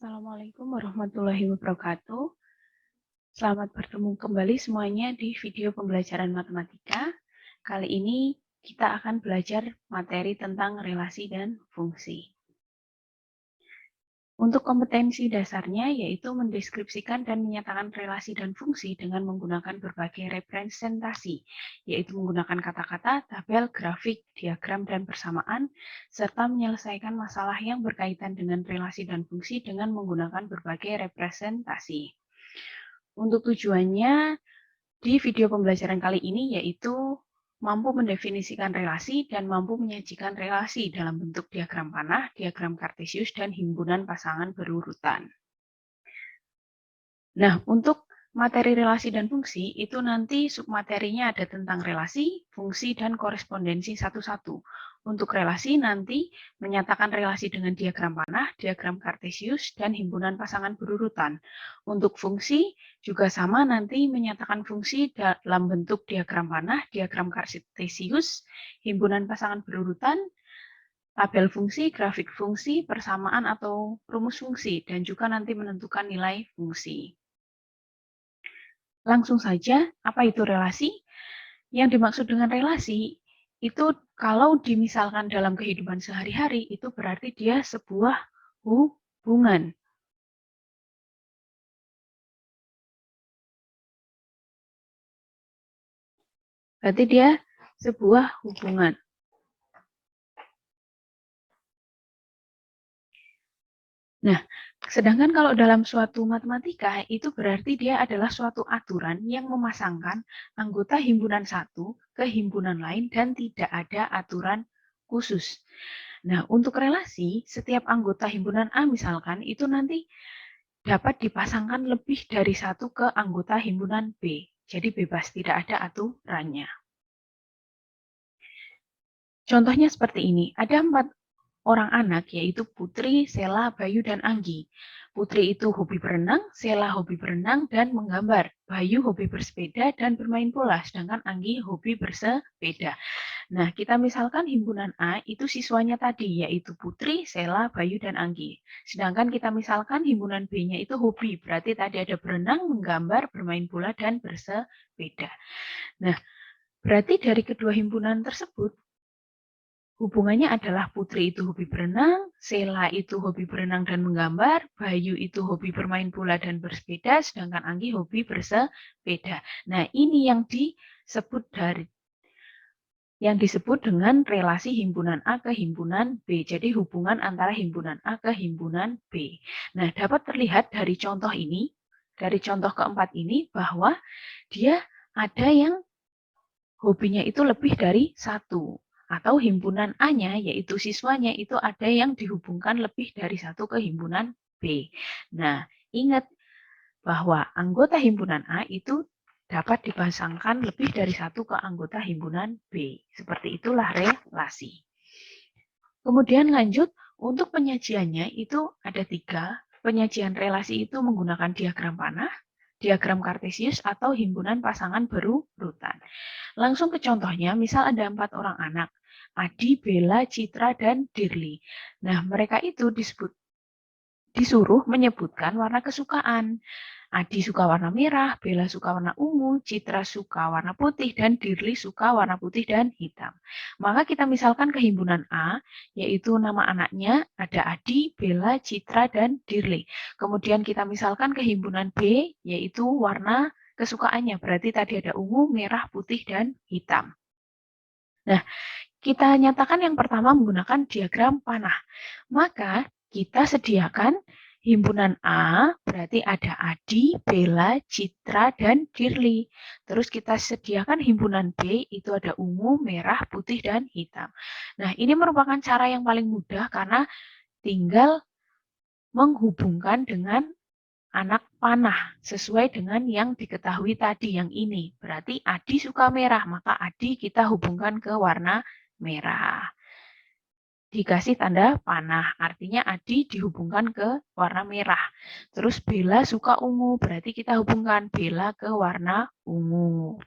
Assalamualaikum warahmatullahi wabarakatuh. Selamat bertemu kembali semuanya di video pembelajaran matematika. Kali ini kita akan belajar materi tentang relasi dan fungsi. Untuk kompetensi dasarnya yaitu mendeskripsikan dan menyatakan relasi dan fungsi dengan menggunakan berbagai representasi, yaitu menggunakan kata-kata, tabel, grafik, diagram, dan persamaan, serta menyelesaikan masalah yang berkaitan dengan relasi dan fungsi dengan menggunakan berbagai representasi. Untuk tujuannya, di video pembelajaran kali ini yaitu mampu mendefinisikan relasi dan mampu menyajikan relasi dalam bentuk diagram panah, diagram kartesius, dan himpunan pasangan berurutan. Nah, untuk materi relasi dan fungsi, itu nanti submaterinya ada tentang relasi, fungsi, dan korespondensi satu-satu. Untuk relasi nanti menyatakan relasi dengan diagram panah, diagram kartesius, dan himpunan pasangan berurutan. Untuk fungsi juga sama nanti menyatakan fungsi dalam bentuk diagram panah, diagram kartesius, himpunan pasangan berurutan, tabel fungsi, grafik fungsi, persamaan atau rumus fungsi, dan juga nanti menentukan nilai fungsi. Langsung saja, apa itu relasi? Yang dimaksud dengan relasi itu kalau dimisalkan dalam kehidupan sehari-hari itu berarti dia sebuah hubungan. Berarti dia sebuah hubungan. Nah, sedangkan kalau dalam suatu matematika itu berarti dia adalah suatu aturan yang memasangkan anggota himpunan satu ke himpunan lain dan tidak ada aturan khusus. Nah, untuk relasi, setiap anggota himpunan A misalkan itu nanti dapat dipasangkan lebih dari satu ke anggota himpunan B. Jadi bebas, tidak ada aturannya. Contohnya seperti ini, ada 4 orang anak yaitu Putri, Sela, Bayu, dan Anggi. Putri itu hobi berenang, Sela hobi berenang dan menggambar, Bayu hobi bersepeda dan bermain bola, sedangkan Anggi hobi bersepeda. Nah, kita misalkan himpunan A itu siswanya tadi, yaitu Putri, Sela, Bayu, dan Anggi. Sedangkan kita misalkan himpunan B-nya itu hobi, berarti tadi ada berenang, menggambar, bermain bola, dan bersepeda. Nah, berarti dari kedua himpunan tersebut, hubungannya adalah Putri itu hobi berenang, Sela itu hobi berenang dan menggambar, Bayu itu hobi bermain bola dan bersepeda, sedangkan Anggi hobi bersepeda. Nah, ini yang disebut dengan relasi himpunan A ke himpunan B. Jadi hubungan antara himpunan A ke himpunan B. Nah, dapat terlihat dari contoh ini, dari contoh keempat ini, bahwa dia ada yang hobinya itu lebih dari satu. Atau himpunan A-nya, yaitu siswanya, itu ada yang dihubungkan lebih dari satu ke himpunan B. Nah, ingat bahwa anggota himpunan A itu dapat dipasangkan lebih dari satu ke anggota himpunan B. Seperti itulah relasi. Kemudian lanjut, untuk penyajiannya itu ada 3. Penyajian relasi itu menggunakan diagram panah, diagram kartesius, atau himpunan pasangan berurutan. Langsung ke contohnya, misal ada 4 orang anak, Adi, Bella, Citra, dan Dirli. Nah, mereka itu disuruh menyebutkan warna kesukaan. Adi suka warna merah, Bella suka warna ungu, Citra suka warna putih, dan Dirli suka warna putih dan hitam. Maka kita misalkan ke himpunan A, yaitu nama anaknya ada Adi, Bella, Citra, dan Dirli. Kemudian kita misalkan ke himpunan B, yaitu warna kesukaannya. Berarti tadi ada ungu, merah, putih, dan hitam. Nah, kita nyatakan yang pertama menggunakan diagram panah. Maka kita sediakan himpunan A, berarti ada Adi, Bella, Citra, dan Dirli. Terus kita sediakan himpunan B, itu ada ungu, merah, putih, dan hitam. Nah, ini merupakan cara yang paling mudah karena tinggal menghubungkan dengan anak panah sesuai dengan yang diketahui tadi yang ini. Berarti Adi suka merah, maka Adi kita hubungkan ke warna merah. Dikasih tanda panah, artinya Adi dihubungkan ke warna merah. Terus Bella suka ungu, berarti kita hubungkan Bella ke warna ungu.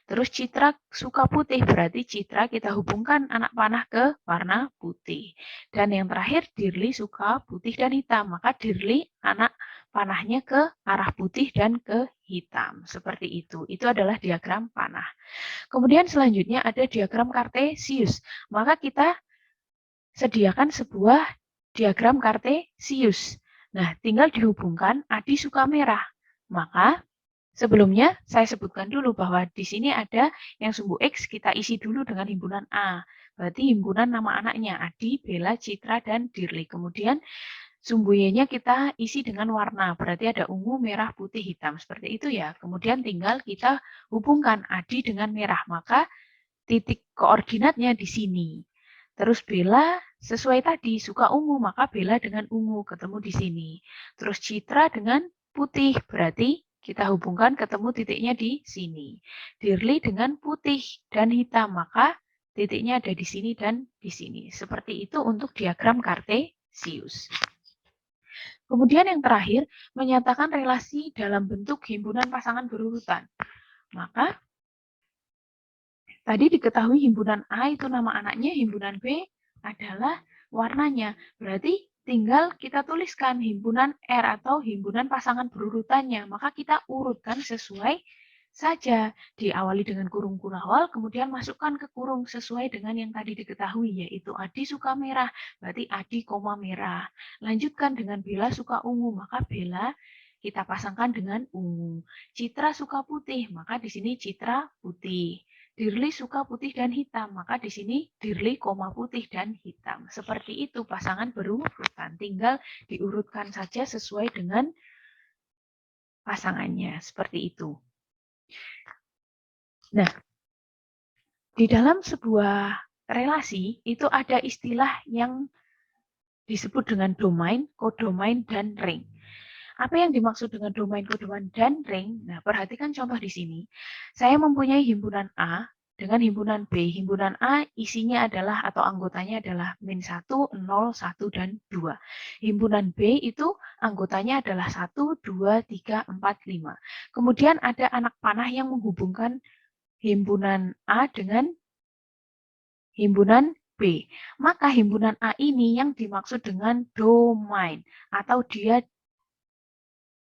Terus Citra suka putih, berarti Citra kita hubungkan anak panah ke warna putih. Dan yang terakhir, Dirli suka putih dan hitam, maka Dirli anak panahnya ke arah putih dan ke hitam. Seperti itu. Itu adalah diagram panah. Kemudian selanjutnya ada diagram kartesius. Maka kita sediakan sebuah diagram kartesius. Nah, tinggal dihubungkan Adi suka merah. Maka sebelumnya saya sebutkan dulu bahwa di sini ada yang sumbu X kita isi dulu dengan himpunan A. Berarti himpunan nama anaknya Adi, Bella, Citra, dan Dirli. Kemudian sumbu Y-nya kita isi dengan warna. Berarti ada ungu, merah, putih, hitam. Seperti itu ya. Kemudian tinggal kita hubungkan Adi dengan merah. Maka titik koordinatnya di sini. Terus Bella sesuai tadi suka ungu, maka Bella dengan ungu ketemu di sini. Terus Citra dengan putih, berarti kita hubungkan ketemu titiknya di sini. Dirli dengan putih dan hitam, maka titiknya ada di sini dan di sini. Seperti itu untuk diagram kartesius. Kemudian yang terakhir, menyatakan relasi dalam bentuk himpunan pasangan berurutan. Maka tadi diketahui himpunan A itu nama anaknya, himpunan B adalah warnanya. Berarti tinggal kita tuliskan himpunan R atau himpunan pasangan berurutannya. Maka kita urutkan sesuai saja. Diawali dengan kurung kurawal, kemudian masukkan ke kurung sesuai dengan yang tadi diketahui, yaitu Adi suka merah, berarti Adi, merah. Lanjutkan dengan Bella suka ungu, maka Bella kita pasangkan dengan ungu. Citra suka putih, maka di sini Citra putih. Dirli suka putih dan hitam, maka di sini Dirli, putih dan hitam. Seperti itu pasangan berurutan, tinggal diurutkan saja sesuai dengan pasangannya, seperti itu. Nah, di dalam sebuah relasi itu ada istilah yang disebut dengan domain, kodomain, dan ring. Apa yang dimaksud dengan domain, kodomain, dan ring? Nah, perhatikan contoh di sini. Saya mempunyai himpunan A dengan himpunan B. Himpunan A isinya adalah atau anggotanya adalah min 1, 0, 1, dan 2. Himpunan B itu anggotanya adalah 1, 2, 3, 4, 5. Kemudian ada anak panah yang menghubungkan himpunan A dengan himpunan B. Maka himpunan A ini yang dimaksud dengan domain atau dia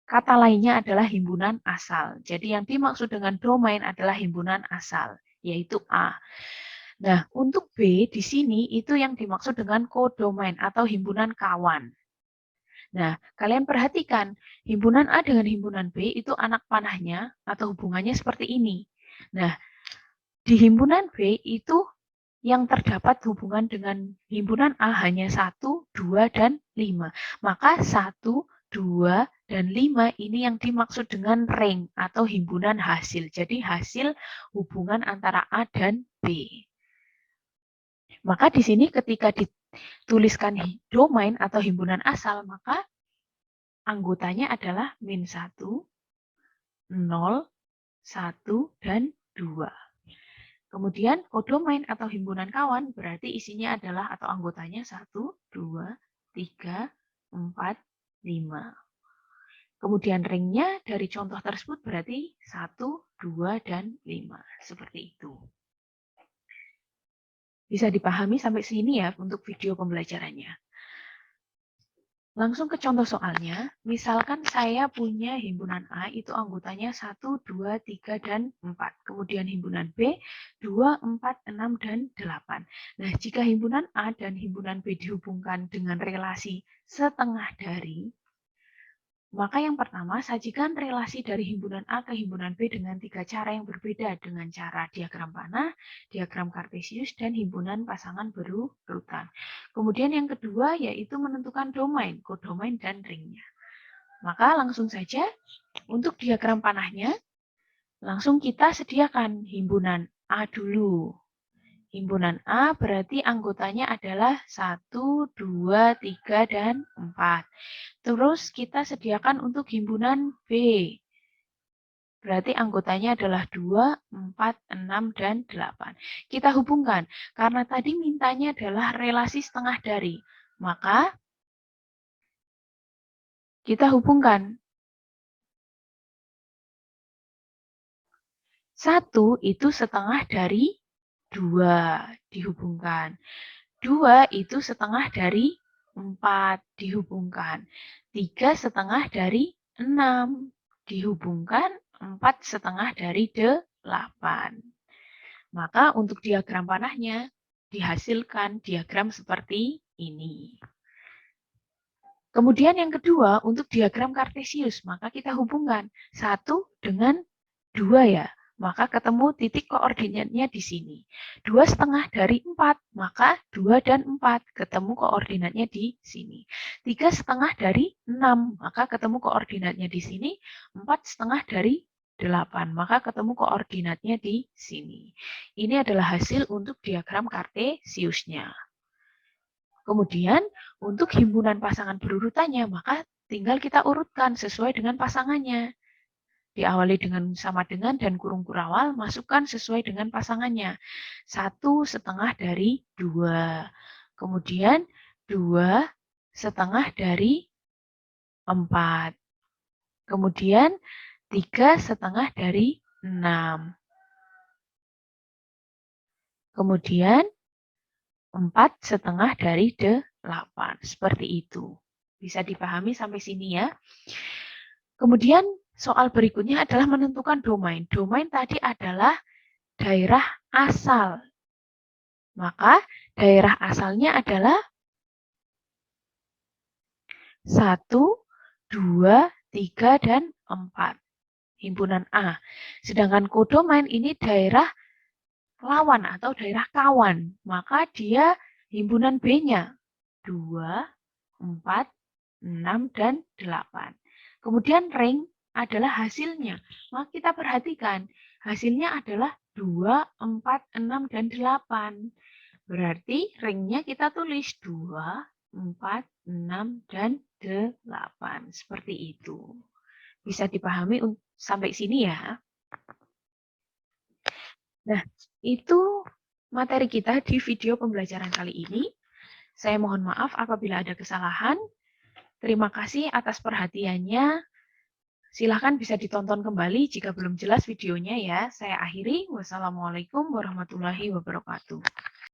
kata lainnya adalah himpunan asal. Jadi yang dimaksud dengan domain adalah himpunan asal, yaitu A. Nah, untuk B di sini itu yang dimaksud dengan kodomain atau himpunan kawan. Nah, kalian perhatikan, himpunan A dengan himpunan B itu anak panahnya atau hubungannya seperti ini. Nah, di himpunan B itu yang terdapat hubungan dengan himpunan A hanya 1, 2, dan 5. Maka 1, 2, dan 5 ini yang dimaksud dengan ring atau himpunan hasil. Jadi hasil hubungan antara A dan B. Maka di sini ketika dituliskan domain atau himpunan asal, maka anggotanya adalah min 1, 0, 1, dan 2. Kemudian kodomain atau himpunan kawan berarti isinya adalah atau anggotanya 1, 2, 3, 4, 5. Kemudian ringnya dari contoh tersebut berarti 1, 2, dan 5. Seperti itu. Bisa dipahami sampai sini ya untuk video pembelajarannya. Langsung ke contoh soalnya, misalkan saya punya himpunan A itu anggotanya 1, 2, 3, dan 4. Kemudian himpunan B 2, 4, 6, dan 8. Nah, jika himpunan A dan himpunan B dihubungkan dengan relasi setengah dari, maka yang pertama, sajikan relasi dari himpunan A ke himpunan B dengan 3 cara yang berbeda, dengan cara diagram panah, diagram kartesius, dan himpunan pasangan berurutan. Kemudian yang kedua yaitu menentukan domain, kodomain, dan ringnya. Maka langsung saja untuk diagram panahnya, langsung kita sediakan himpunan A dulu. Himpunan A berarti anggotanya adalah 1, 2, 3, dan 4. Terus kita sediakan untuk himpunan B. Berarti anggotanya adalah 2, 4, 6, dan 8. Kita hubungkan. Karena tadi mintanya adalah relasi setengah dari. Maka kita hubungkan. 1 itu setengah dari 2 dihubungkan. 2 itu setengah dari 4 dihubungkan. 3 setengah dari 6 dihubungkan 4 setengah dari 8. Maka untuk diagram panahnya dihasilkan diagram seperti ini. Kemudian yang kedua, untuk diagram kartesius, maka kita hubungkan 1 dengan 2 ya. Maka ketemu titik koordinatnya di sini. 2 setengah dari 4, maka 2 dan 4 ketemu koordinatnya di sini. 3 setengah dari 6, maka ketemu koordinatnya di sini. 4 setengah dari 8, maka ketemu koordinatnya di sini. Ini adalah hasil untuk diagram kartesiusnya. Kemudian untuk himpunan pasangan berurutannya, maka tinggal kita urutkan sesuai dengan pasangannya. Diawali dengan sama dengan dan kurung kurawal, masukkan sesuai dengan pasangannya. 1 setengah dari 2. Kemudian 2 setengah dari 4. Kemudian 3 setengah dari 6. Kemudian 4 setengah dari 8. Seperti itu. Bisa dipahami sampai sini ya. Kemudian soal berikutnya adalah menentukan domain. Domain tadi adalah daerah asal. Maka daerah asalnya adalah 1, 2, 3, dan 4. Himpunan A. Sedangkan kodomain ini daerah lawan atau daerah kawan, maka dia himpunan B-nya 2, 4, 6, dan 8. Kemudian ring adalah hasilnya. Maka kita perhatikan, hasilnya adalah 2, 4, 6, dan 8. Berarti ringnya kita tulis 2, 4, 6, dan 8. Seperti itu. Bisa dipahami sampai sini ya. Nah, itu materi kita di video pembelajaran kali ini. Saya mohon maaf apabila ada kesalahan. Terima kasih atas perhatiannya. Silahkan bisa ditonton kembali jika belum jelas videonya ya. Saya akhiri. Wassalamualaikum warahmatullahi wabarakatuh.